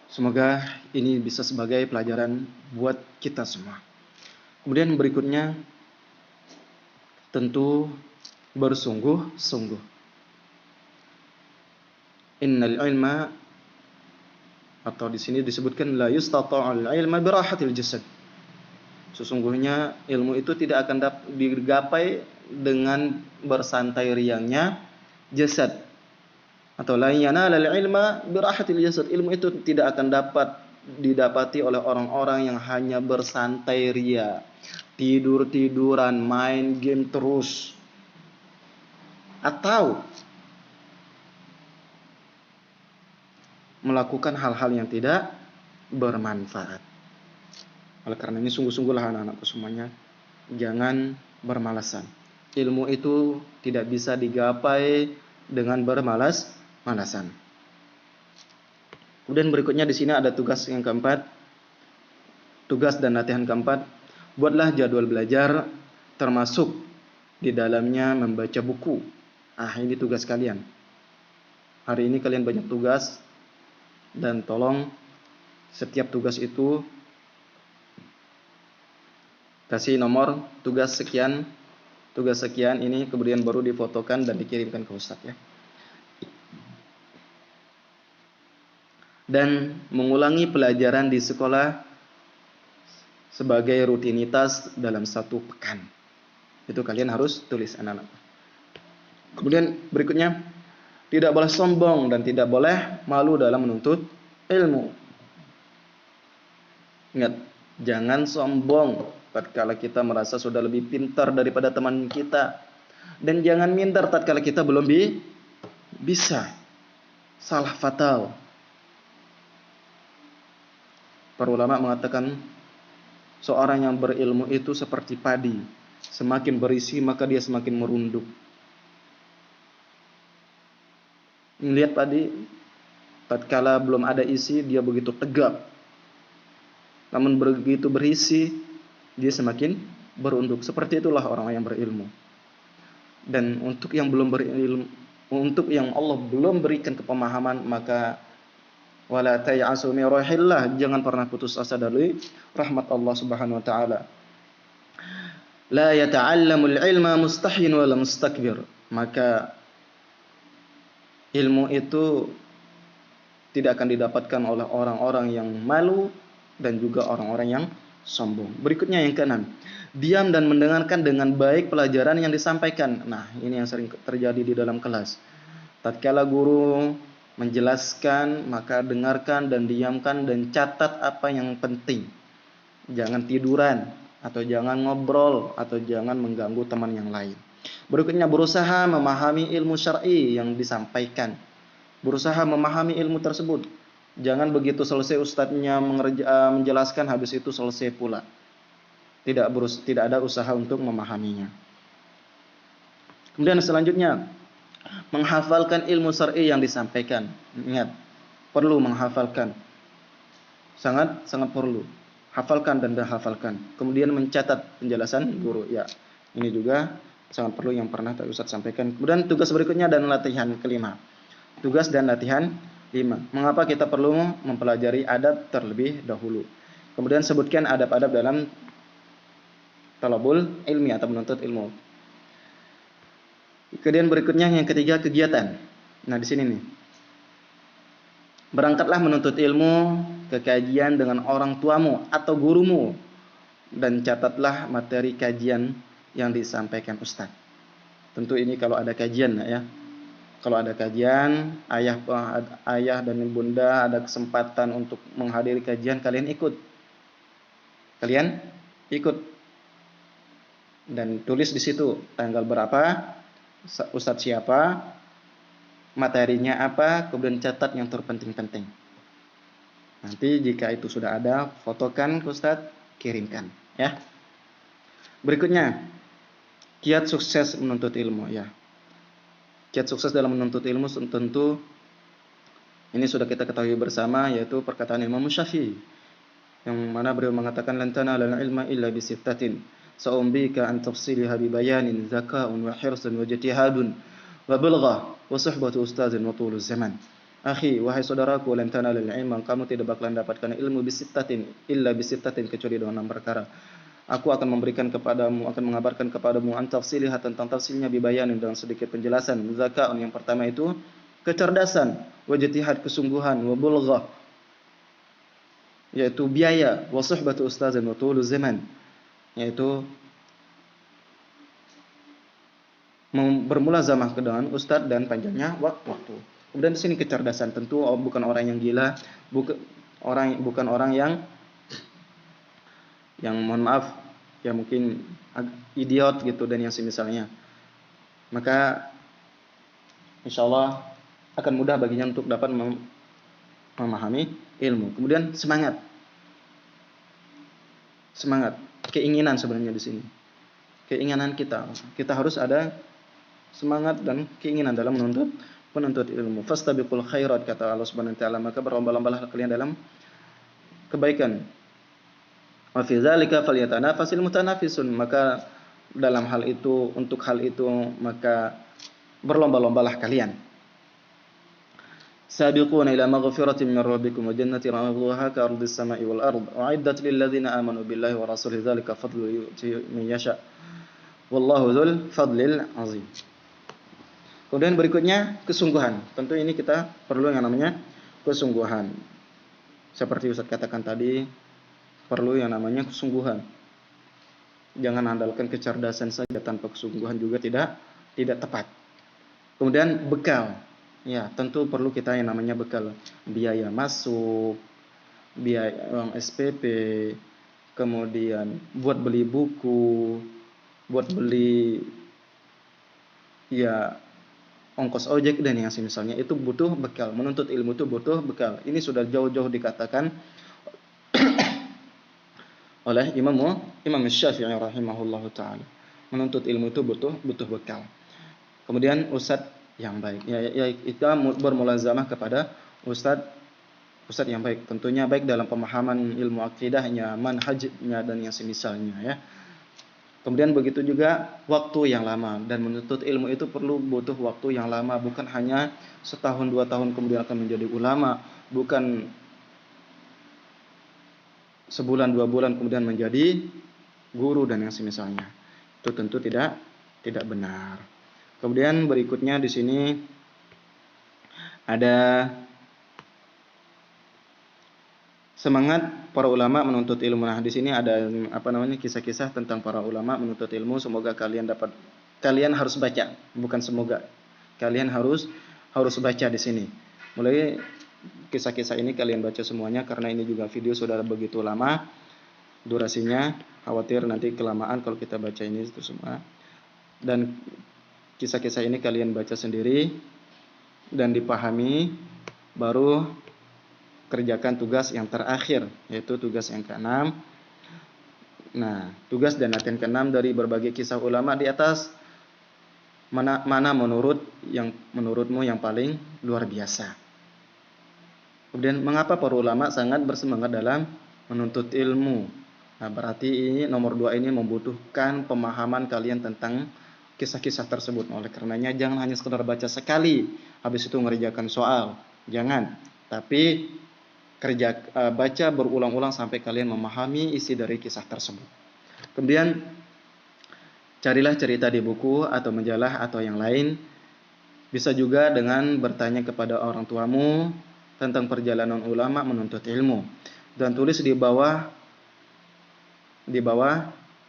Semoga ini bisa sebagai pelajaran buat kita semua. Kemudian berikutnya, tentu bersungguh-sungguh. Innal ilma, atau di sini disebutkan la yustata'ul ilma birahatil jasad. Sesungguhnya ilmu itu tidak akan digapai dengan bersantai riangnya jasad. Atau la yanalal ilma birahatil jasad. Ilmu itu tidak akan dapat didapati oleh orang-orang yang hanya bersantai ria, tidur-tiduran, main game terus, atau melakukan hal-hal yang tidak bermanfaat. Oleh karena ini sungguh-sungguhlah anak-anakku semuanya, jangan bermalasan. ilmu itu tidak bisa digapai dengan bermalas-malasan. Kemudian berikutnya di sini ada tugas yang keempat. Tugas dan latihan keempat, buatlah jadwal belajar termasuk di dalamnya membaca buku. Ini tugas kalian. Hari ini kalian banyak tugas dan tolong setiap tugas itu kasih nomor tugas sekian ini, kemudian baru difotokan dan dikirimkan ke Ustadz ya. Dan mengulangi pelajaran di sekolah sebagai rutinitas dalam 1 pekan. Itu kalian harus tulis anak-anak. Kemudian berikutnya, tidak boleh sombong dan tidak boleh malu dalam menuntut ilmu. Ingat, jangan sombong tatkala kita merasa sudah lebih pintar daripada teman kita. Dan jangan minder tatkala kita belum bisa. Salah fatal. Para ulama mengatakan seorang yang berilmu itu seperti padi. Semakin berisi maka dia semakin merunduk. Melihat padi, tatkala belum ada isi dia begitu tegap. Namun begitu berisi dia semakin berunduk. Seperti itulah orang yang berilmu. Dan untuk yang belum berilmu, untuk yang Allah belum berikan kepemahaman, maka wala tay'asu min rahillah, jangan pernah putus asa dari rahmat Allah Subhanahu wa taala. La yata'allamul ilma mustahin wala mustakbir. Maka ilmu itu tidak akan didapatkan oleh orang-orang yang malu dan juga orang-orang yang sombong. Berikutnya yang keenam, diam dan mendengarkan dengan baik pelajaran yang disampaikan. Nah, ini yang sering terjadi di dalam kelas. Tatkala guru menjelaskan, maka dengarkan dan diamkan dan catat apa yang penting. Jangan tiduran, atau jangan ngobrol, atau jangan mengganggu teman yang lain. Berikutnya, berusaha memahami ilmu syar'i yang disampaikan. Berusaha memahami ilmu tersebut. Jangan begitu selesai ustadznya menjelaskan, habis itu selesai pula. Tidak ada usaha untuk memahaminya. Kemudian selanjutnya, menghafalkan ilmu syar'i yang disampaikan. Ingat, perlu menghafalkan. Sangat perlu. Hafalkan dan hafalkan. Kemudian mencatat penjelasan guru. Ya, ini juga sangat perlu yang pernah Ustaz sampaikan. Kemudian tugas berikutnya dan latihan kelima. Tugas dan latihan 5. Mengapa kita perlu mempelajari adab terlebih dahulu? Kemudian sebutkan adab-adab dalam talabul ilmi atau menuntut ilmu. Kemudian berikutnya yang ketiga, kegiatan. Nah, di sini nih. Berangkatlah menuntut ilmu ke kajian dengan orang tuamu atau gurumu dan catatlah materi kajian yang disampaikan ustaz. Tentu ini kalau ada kajian ya. Kalau ada kajian, ayah dan bunda ada kesempatan untuk menghadiri kajian, kalian ikut. Dan tulis di situ tanggal berapa, ustadz siapa, materinya apa, kemudian catat yang terpenting-penting. Nanti jika itu sudah ada, fotokan ke ustadz, kirimkan ya. Berikutnya, kiat sukses menuntut ilmu ya. Kiat sukses dalam menuntut ilmu tentu ini sudah kita ketahui bersama, yaitu perkataan Imam Syafi'i yang mana beliau mengatakan lan tanalul ilma illa bisittatin sa'umbika an tafsiliha bi bayanin zaka'un wa hirsun wa ijtihadun wa bulghah wa suhbatu ustazin wa tuluz zaman. Akhi, wahai saudaraku, lan tanalul ilma, kamu tidak bakalan dapatkan ilmu bisittatin illa bisittatin, kecuali dengan 6 perkara. Aku akan memberikan kepadamu, akan mengabarkan kepadamu an tafsiliha, tentang tafsilnya bibayanin, dengan sedikit penjelasan. Zaka'un, yang pertama itu kecerdasan, wa ijtihad, kesungguhan, wa bulghah, yaitu biaya, wa suhbatu ustazin wa tuluz zaman, yaitu bermula zamah dengan ustaz dan panjangnya waktu. Kemudian di sini kecerdasan, tentu bukan orang yang gila, bukan orang yang mohon maaf ya mungkin idiot gitu dan yang semisalnya. Maka insyaallah akan mudah baginya untuk dapat memahami ilmu. Kemudian semangat, keinginan sebenarnya di sini. keinginan kita. Kita harus ada semangat dan keinginan dalam menuntut ilmu. Fastabiqul khairat, kata Allah Subhanahu wa taala, maka berlomba-lombalah kalian dalam kebaikan. Wa fi dzalika falyatanafasil mutanafisun, maka dalam hal itu, untuk hal itu, maka berlomba-lombalah kalian. Sabiquna ila maghfiratin min rabbikum wa jannatin 'arduha ka'ardis sama'i wal ard u'iddat lil ladzina amanu billahi wa rasulihi dzalika fadlu yu'ti man yasha wallahu dzul fadlil 'azim. Kemudian berikutnya kesungguhan. Tentu ini kita perlu yang namanya kesungguhan. Seperti Ustaz katakan tadi, perlu yang namanya kesungguhan. Jangan andalkan kecerdasan saja tanpa kesungguhan juga tidak tepat. Kemudian bekal. Ya, tentu perlu kita yang namanya bekal. Biaya masuk, biaya uang SPP, kemudian buat beli buku, buat beli ya ongkos ojek dan yang semisalnya, itu butuh bekal. Menuntut ilmu itu butuh bekal. Ini sudah jauh-jauh dikatakan oleh Imam Syafi'i rahimahullahu taala. Menuntut ilmu itu butuh bekal. Kemudian ustadz yang baik. Ya kita bermulazamah kepada ustadz yang baik. Tentunya baik dalam pemahaman ilmu akidahnya, manhajnya dan yang semisalnya ya. Kemudian begitu juga waktu yang lama, dan menuntut ilmu itu butuh waktu yang lama, bukan hanya setahun 2 tahun kemudian akan menjadi ulama, bukan sebulan 2 bulan kemudian menjadi guru dan yang semisalnya. Itu tentu tidak benar. Kemudian berikutnya di sini ada semangat para ulama menuntut ilmu. Nah, di sini ada kisah-kisah tentang para ulama menuntut ilmu. Semoga kalian harus baca, bukan semoga. Kalian harus baca di sini. Mulai kisah-kisah ini kalian baca semuanya, karena ini juga video sudah begitu lama durasinya, khawatir nanti kelamaan kalau kita baca ini itu semua. Dan kisah-kisah ini kalian baca sendiri dan dipahami, baru kerjakan tugas yang terakhir, yaitu tugas yang ke-6. Nah, tugas dan latihan ke-6 dari berbagai kisah ulama di atas, mana menurutmu yang paling luar biasa. Kemudian mengapa para ulama sangat bersemangat dalam menuntut ilmu? Nah, berarti ini nomor 2 ini membutuhkan pemahaman kalian tentang kisah-kisah tersebut. Oleh karenanya jangan hanya sekedar baca sekali habis itu mengerjakan soal. Jangan. Tapi baca berulang-ulang sampai kalian memahami isi dari kisah tersebut. Kemudian carilah cerita di buku atau majalah atau yang lain. Bisa juga dengan bertanya kepada orang tuamu tentang perjalanan ulama menuntut ilmu, dan tulis di bawah,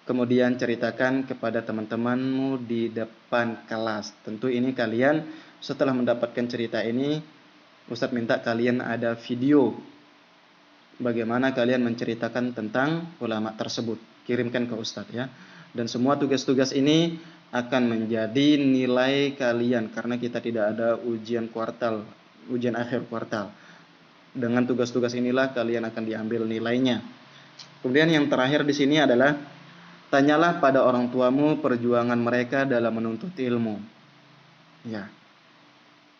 kemudian ceritakan kepada teman-temanmu di depan kelas. Tentu ini kalian setelah mendapatkan cerita ini, Ustadz minta kalian ada video bagaimana kalian menceritakan tentang ulama tersebut. Kirimkan ke Ustadz ya. Dan semua tugas-tugas ini akan menjadi nilai kalian, karena kita tidak ada ujian akhir kuartal. Dengan tugas-tugas inilah kalian akan diambil nilainya. Kemudian yang terakhir di sini adalah tanyalah pada orang tuamu perjuangan mereka dalam menuntut ilmu. Ya.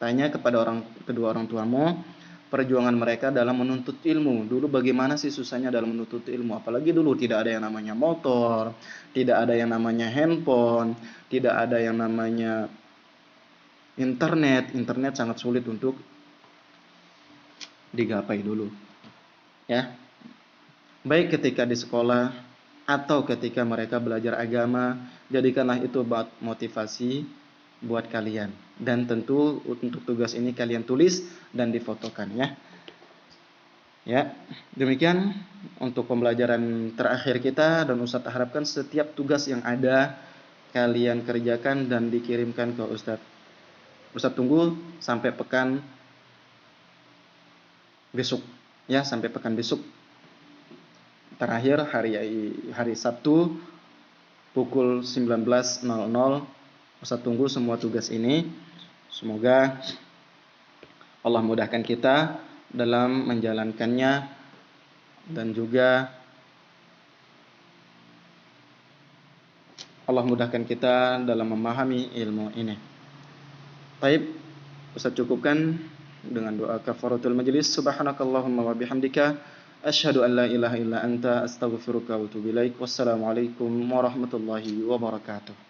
Tanya kepada kedua orang tuamu perjuangan mereka dalam menuntut ilmu. Dulu bagaimana sih susahnya dalam menuntut ilmu? Apalagi dulu tidak ada yang namanya motor, tidak ada yang namanya handphone, tidak ada yang namanya internet. Internet sangat sulit untuk digapai dulu. Ya. Baik ketika di sekolah atau ketika mereka belajar agama, jadikanlah itu motivasi buat kalian. Dan tentu untuk tugas ini kalian tulis dan difotokan ya. Ya, demikian untuk pembelajaran terakhir kita, dan Ustadz harapkan setiap tugas yang ada kalian kerjakan dan dikirimkan ke Ustadz. Ustadz tunggu sampai pekan besok ya, sampai pekan besok. Terakhir hari Sabtu pukul 19.00 Ustadz tunggu semua tugas ini. Semoga Allah mudahkan kita dalam menjalankannya, dan juga Allah mudahkan kita dalam memahami ilmu ini. Baik, Ustaz cukupkan dengan doa kafaratul majlis. Subhanakallahumma wa bihamdika asyhadu an la ilaha illa anta astaghfiruka wa atubu ilaik. Wassalamualaikum warahmatullahi wabarakatuh.